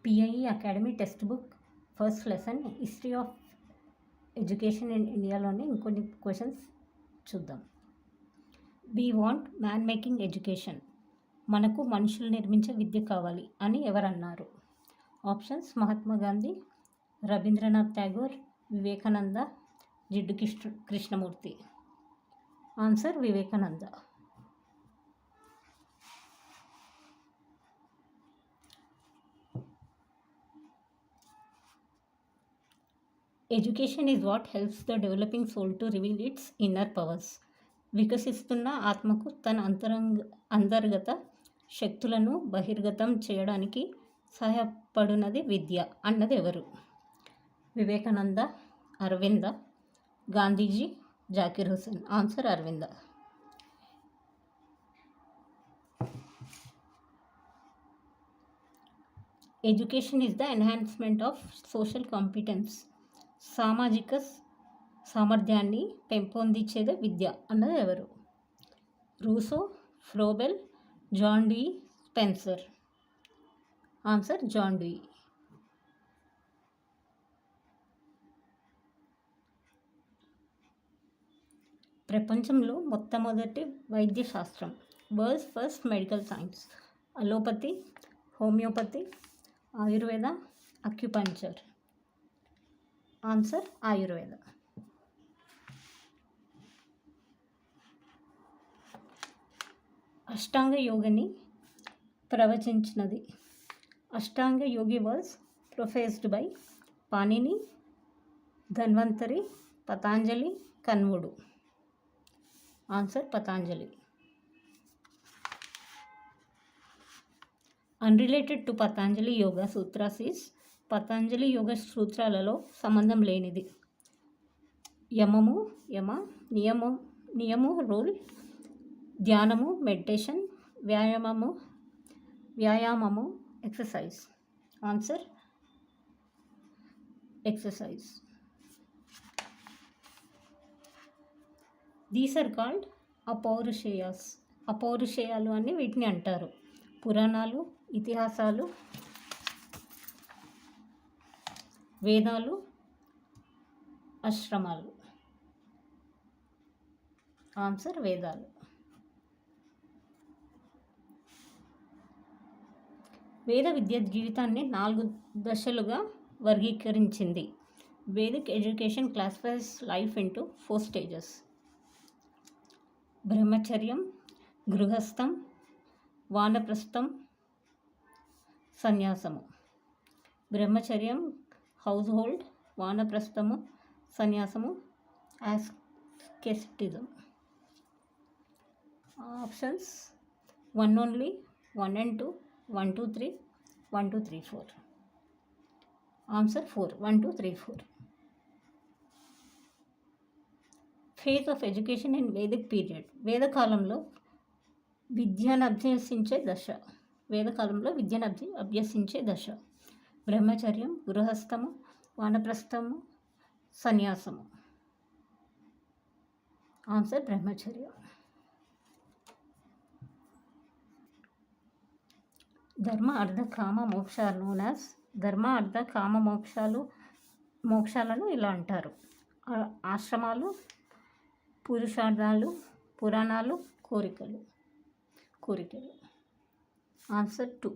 PIE academy text book first lesson history of education in ఇండియాలోని ఇంకొన్ని questions చూద్దాం. We want man making education, మనకు మనుషులు నిర్మించే విద్య కావాలి అని ఎవరన్నారు? Options: Mahatma Gandhi, Rabindranath Tagore, Vivekananda, Jiddu Krishnamurti. Answer: Vivekananda. Education is what helps the developing soul to reveal its inner powers. వికసిస్తున్న ఆత్మకు తన అంతర్గత శక్తులను బహిర్గతం చేయడానికి సహాయపడునది విద్య అన్నది ఎవరు? Vivekananda, Aravinda, Gandhiji, Zakir Hussain. Answer: Aravinda. Education is the enhancement of social competence. సామాజిక సామర్థ్యాన్ని పెంపొందించేదే విద్య అన్నది ఎవరు? Rousseau, Froebel, John Dewey, Spencer. Answer: John Dewey. ప్రపంచంలో మొట్టమొదటి వైద్య శాస్త్రం. World's first medical science. Allopathy, homeopathy, Ayurveda, acupuncture. Answer: Ayurveda. Ashtanga యోగిని ప్రవచించినది. Ashtanga yoga was professed by Panini, Dhanvantari, Patanjali, కన్వుడు. Answer: Patanjali. Unrelated to Patanjali yoga sutras is. Patanjali యోగ సూత్రాలలో సంబంధం లేనిది. యమము, నియము, రూల్. ధ్యానము, మెడిటేషన్. వ్యాయామము, exercise. Answer: exercise. These are called అపౌరుషేయాస్. అపౌరుషేయాలు అని వీటిని అంటారు. పురాణాలు, ఇతిహాసాలు, వేదాలు, ఆశ్రమాలు. ఆన్సర్: వేదాలు. వేద విద్య జీవితాన్ని 4 దశలుగా వర్గీకరించింది. Vedic education classifies life into 4 stages. బ్రహ్మచర్యం, గృహస్థం, వానప్రస్థం, సన్యాసము. బ్రహ్మచర్యం హౌస్ హోల్డ్, వానప్రస్థము, సన్యాసము asceticism. Options: 1 only, 1 and 2, 1, 2, 3, 1, 2, 3, 4. Answer: 4, 1, 2, 3, 4. Phase of education in Vedic period. వేదకాలంలో విద్యను అభ్యసించే దశ. బ్రహ్మచర్యం, గృహస్థము, వానప్రస్థము, సన్యాసము. ఆన్సర్: బ్రహ్మచర్యం. ధర్మ, అర్థ, కామ, మోక్షాలు నోన్ యాజ్. ధర్మ, అర్థ, కామ, మోక్షాలను ఇలా అంటారు. ఆశ్రమాలు, పురుషార్థాలు, పురాణాలు, కోరికలు. ఆన్సర్: 2.